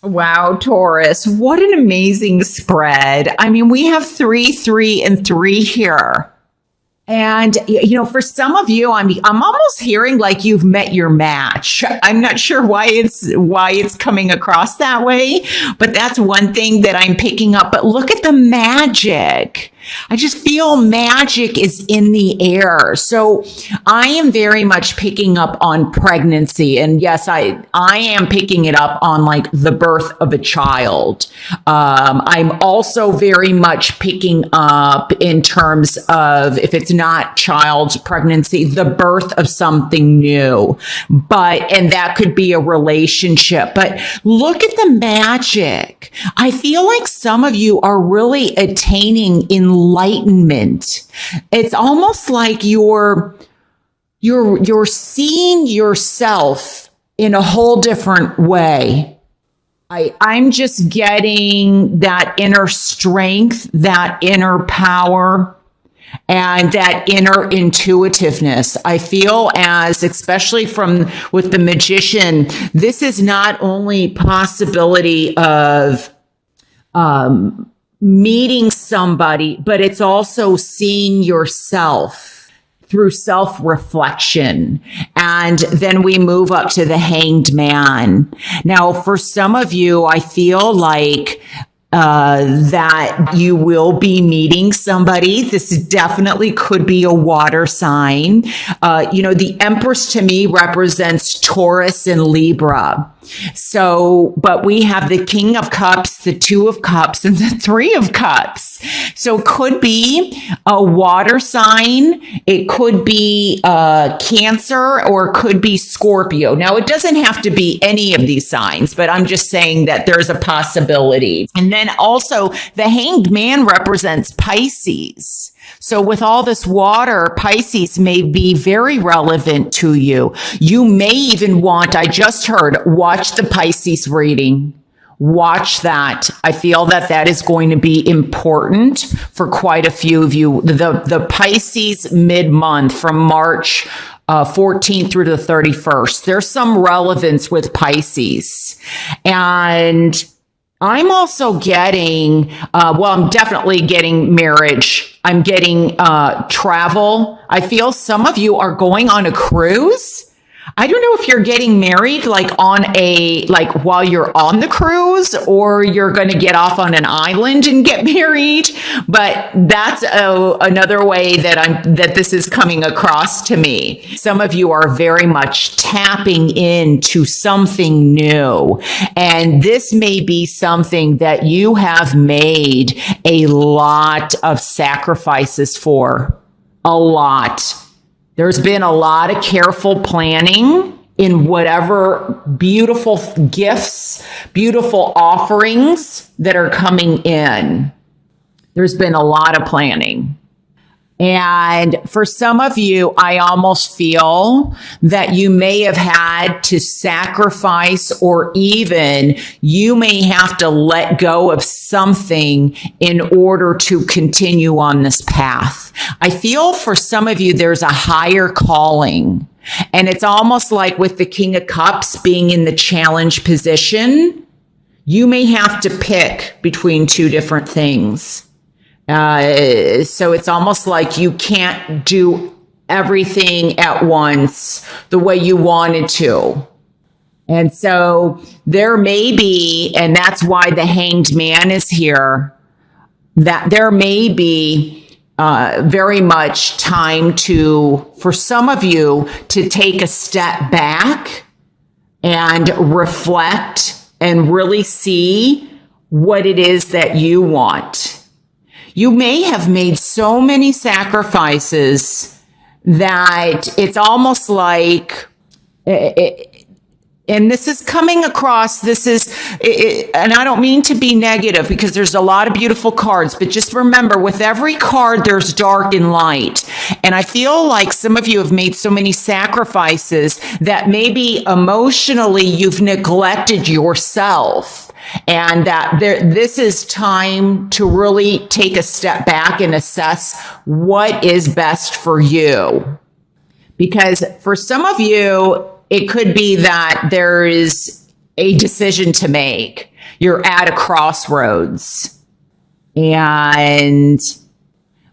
Wow, Taurus, what an amazing spread. I mean, we have 3, 3, and 3 here. And for some of you, I'm almost hearing like you've met your match. I'm not sure why it's coming across that way, but that's one thing that I'm picking up. But look at the magic. I just feel magic is in the air. So I am very much picking up on pregnancy. And yes, I am picking it up on like the birth of a child. I'm also very much picking up in terms of, if it's not child pregnancy, the birth of something new. And that could be a relationship. But look at the magic. I feel like some of you are really attaining enlightenment. It's almost like you're seeing yourself in a whole different way. I'm just getting that inner strength, that inner power, and that inner intuitiveness. I feel as, especially with the magician, this is not only possibility of meeting somebody, but it's also seeing yourself through self-reflection. And then we move up to the Hanged Man. Now, for some of you, I feel like that you will be meeting somebody. This definitely could be a water sign. The Empress to me represents Taurus and Libra. So, but we have the King of Cups, the Two of Cups, and the Three of Cups. So it could be a water sign. It could be Cancer, or it could be Scorpio. Now, it doesn't have to be any of these signs, but I'm just saying that there's a possibility. And then also the Hanged Man represents Pisces. So with all this water, Pisces may be very relevant to you. You may even want, I just heard, watch the Pisces reading. Watch that. I feel that is going to be important for quite a few of you. The Pisces mid-month from March 14th through the 31st. There's some relevance with Pisces. And I'm also getting, I'm definitely getting marriage. I'm getting travel. I feel some of you are going on a cruise. I don't know if you're getting married like while you're on the cruise, or you're going to get off on an island and get married. But that's another way that this is coming across to me. Some of you are very much tapping into something new. And this may be something that you have made a lot of sacrifices for. A lot. There's been a lot of careful planning in whatever beautiful gifts, beautiful offerings that are coming in. There's been a lot of planning. And for some of you, I almost feel that you may have had to sacrifice, or even you may have to let go of something in order to continue on this path. I feel for some of you, there's a higher calling. And it's almost like with the King of Cups being in the challenge position, you may have to pick between two different things. So it's almost like you can't do everything at once the way you wanted to. And so there may be, and that's why the Hanged Man is here, that there may be very much time for some of you to take a step back and reflect and really see what it is that you want. You may have made so many sacrifices that it's almost like, and this is coming across, and I don't mean to be negative because there's a lot of beautiful cards, but just remember, with every card, there's dark and light. And I feel like some of you have made so many sacrifices that maybe emotionally you've neglected yourself. And that this is time to really take a step back and assess what is best for you. Because for some of you, it could be that there is a decision to make. You're at a crossroads.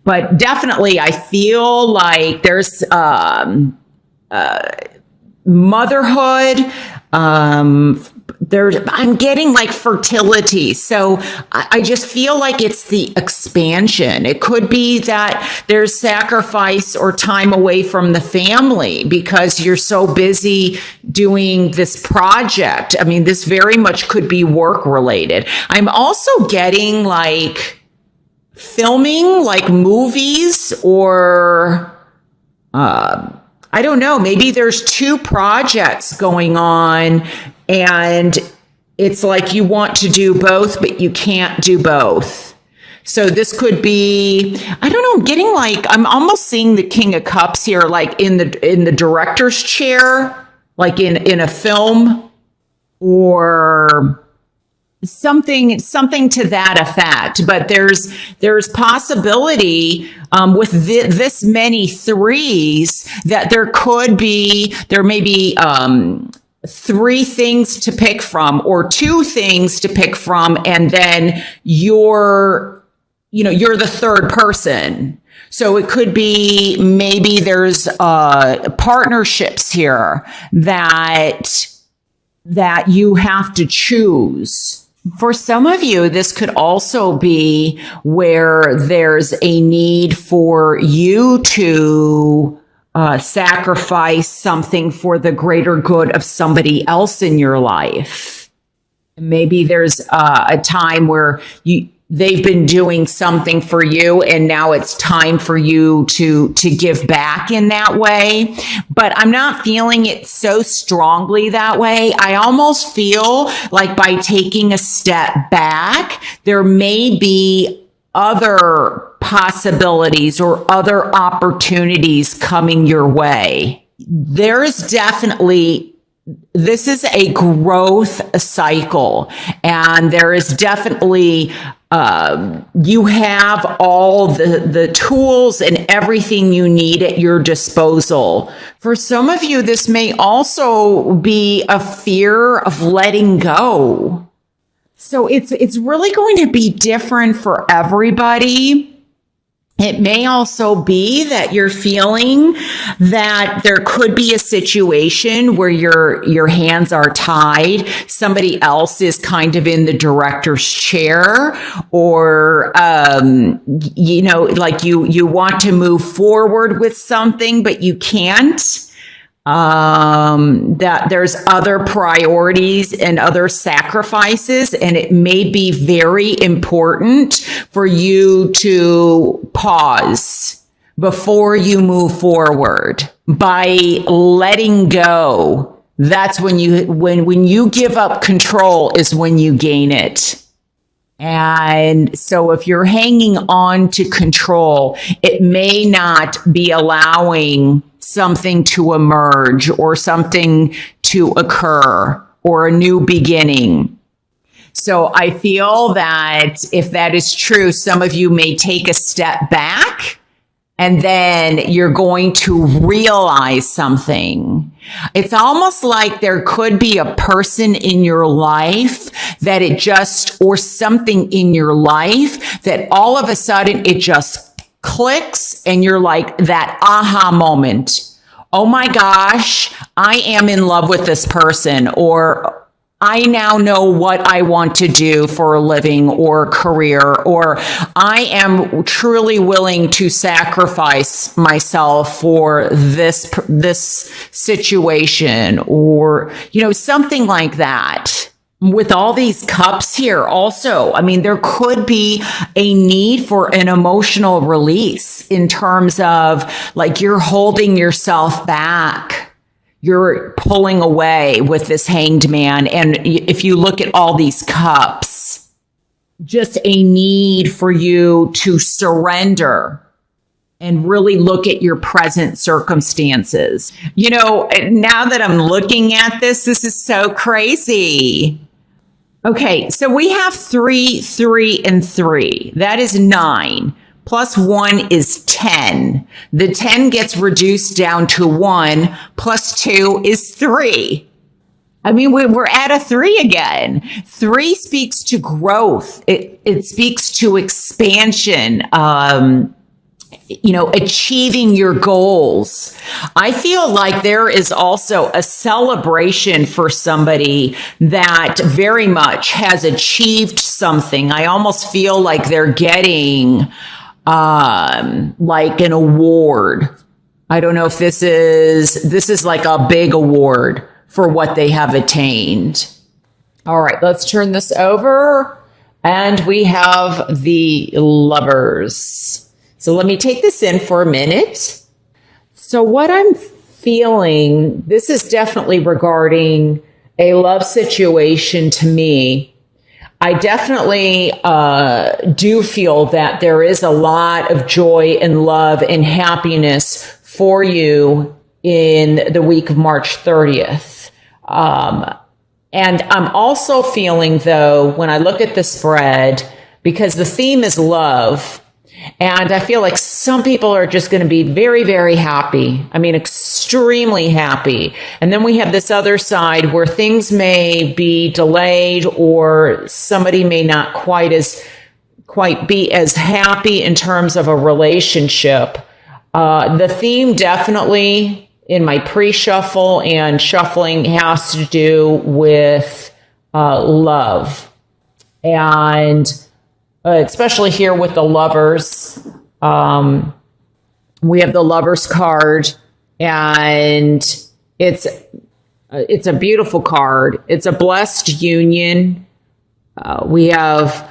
But definitely I feel like there's motherhood. I'm getting like fertility. So I just feel like it's the expansion. It could be that there's sacrifice or time away from the family because you're so busy doing this project. I mean, this very much could be work related. I'm also getting like filming like movies or, I don't know, maybe there's two projects going on and it's like you want to do both, but you can't do both. So this could be, I don't know, I'm getting like, I'm almost seeing the King of Cups here, like in the director's chair, like in a film or something to that effect. But there's possibility with this many threes that there may be three things to pick from or two things to pick from, and then you're the third person. So it could be maybe there's partnerships here that you have to choose. For some of you, this could also be where there's a need for you to sacrifice something for the greater good of somebody else in your life. Maybe there's a time where they've been doing something for you and now it's time for you to give back in that way. But I'm not feeling it so strongly that way. I almost feel like by taking a step back, there may be other possibilities or other opportunities coming your way. There is definitely, this is a growth cycle, and there is definitely, you have all the tools and everything you need at your disposal. For some of you, this may also be a fear of letting go. So it's really going to be different for everybody. It may also be that you're feeling that there could be a situation where your hands are tied. Somebody else is kind of in the director's chair, or, like you want to move forward with something, but you can't. That there's other priorities and other sacrifices, and it may be very important for you to pause before you move forward. By letting go, that's when you give up control is when you gain it. And so if you're hanging on to control, it may not be allowing something to emerge or something to occur or a new beginning. So I feel that if that is true, some of you may take a step back and then you're going to realize something. It's almost like there could be a person in your life or something in your life that all of a sudden it just clicks and you're like that aha moment. Oh my gosh, I am in love with this person, or I now know what I want to do for a living or career, or I am truly willing to sacrifice myself for this situation, or, something like that. With all these cups here also, I mean, there could be a need for an emotional release in terms of like you're holding yourself back. You're pulling away with this Hanged Man. And if you look at all these cups, just a need for you to surrender and really look at your present circumstances. Now that I'm looking at this is so crazy. Okay, so we have 3, 3, and 3. That is 9. Plus 1 is 10. The 10 gets reduced down to 1. Plus 2 is 3. I mean, we're at a 3 again. 3 speaks to growth. It speaks to expansion. Achieving your goals. I feel like there is also a celebration for somebody that very much has achieved something. I almost feel like they're getting like an award. I don't know if this is like a big award for what they have attained. All right, let's turn this over. And we have the Lovers. So let me take this in for a minute. So what I'm feeling, this is definitely regarding a love situation to me. I definitely do feel that there is a lot of joy and love and happiness for you in the week of March 30th. And I'm also feeling, though, when I look at the spread, because the theme is love, and I feel like some people are just going to be very, very happy. I mean, extremely happy. And then we have this other side where things may be delayed, or somebody may not quite be as happy in terms of a relationship. The theme definitely in my pre-shuffle and shuffling has to do with love. And especially here with the Lovers, we have the Lovers card, and it's a beautiful card. It's a blessed union. We have,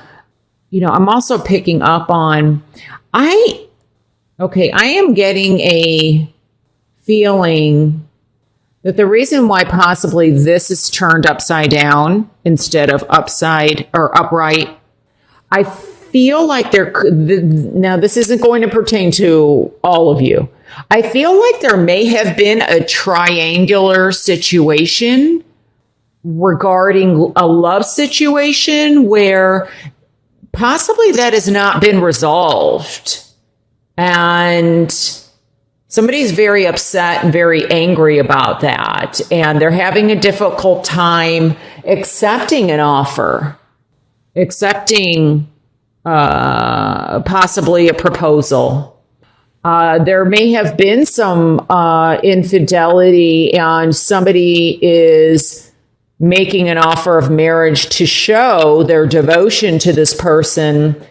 I'm also picking up on, I am getting a feeling that the reason why possibly this is turned upside down instead of upside or upright, I feel like now this isn't going to pertain to all of you. I feel like there may have been a triangular situation regarding a love situation where possibly that has not been resolved. And somebody's very upset and very angry about that. And they're having a difficult time accepting an offer, accepting possibly a proposal. There may have been some infidelity, and somebody is making an offer of marriage to show their devotion to this person,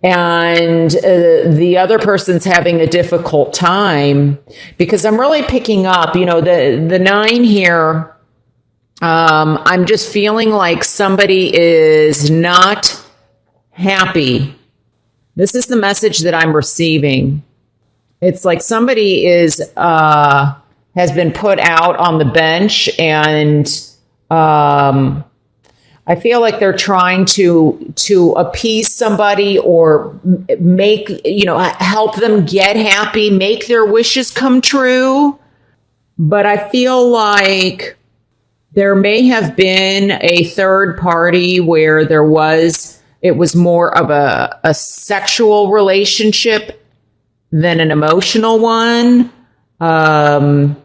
and the other person's having a difficult time, because I'm really picking up, the 9 here. I'm just feeling like somebody is not happy. This is the message that I'm receiving. It's like somebody has been put out on the bench, and I feel like they're trying to appease somebody or make, help them get happy, make their wishes come true. But I feel like there may have been a third party where it was more of a sexual relationship than an emotional one. And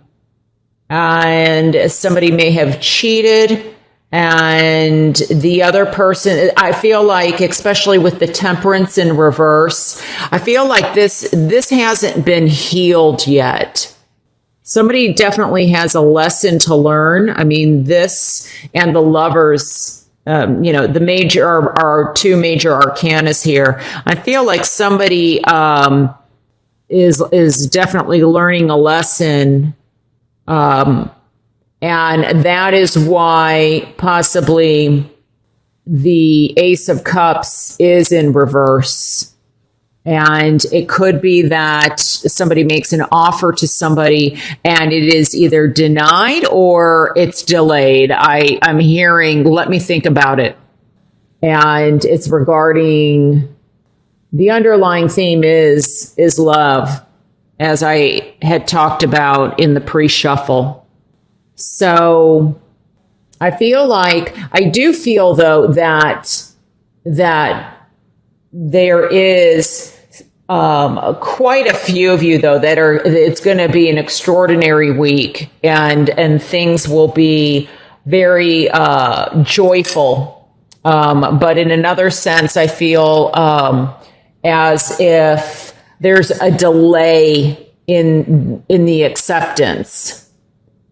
somebody may have cheated, and the other person, I feel like, especially with the Temperance in reverse, I feel like this hasn't been healed yet. Somebody definitely has a lesson to learn. I mean, this and the Lovers, the major are 2 major arcanas here. I feel like somebody is definitely learning a lesson. And that is why possibly the Ace of Cups is in reverse. And it could be that somebody makes an offer to somebody and it is either denied or it's delayed. I'm hearing, let me think about it. And it's regarding, the underlying theme is love, as I had talked about in the pre-shuffle. So I do feel though that there is quite a few of you though it's going to be an extraordinary week, and things will be very joyful. But in another sense, I feel as if there's a delay in the acceptance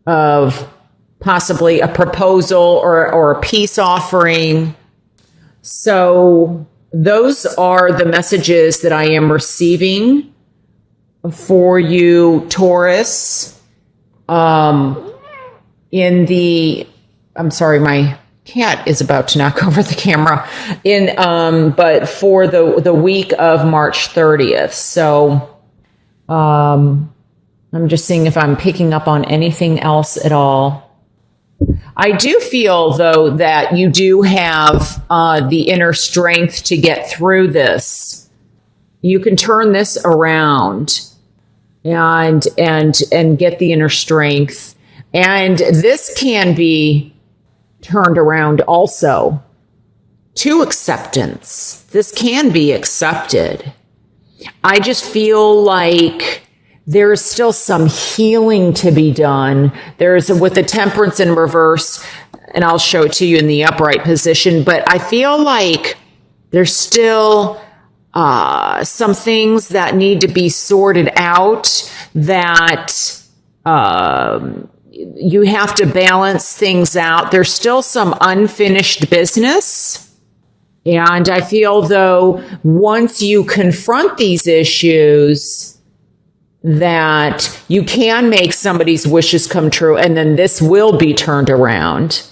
of possibly a proposal or a peace offering. So those are the messages that I am receiving for you, Taurus. I'm sorry, my cat is about to knock over the camera. But for the week of March 30th. So, I'm just seeing if I'm picking up on anything else at all. I do feel, though, that you do have the inner strength to get through this. You can turn this around and get the inner strength. And this can be turned around also to acceptance. This can be accepted. I just feel like there's still some healing to be done. There's with the temperance in reverse, and I'll show it to you in the upright position, but I feel like there's still some things that need to be sorted out, that you have to balance things out. There's still some unfinished business. And I feel, though, once you confront these issues, that you can make somebody's wishes come true, and then this will be turned around.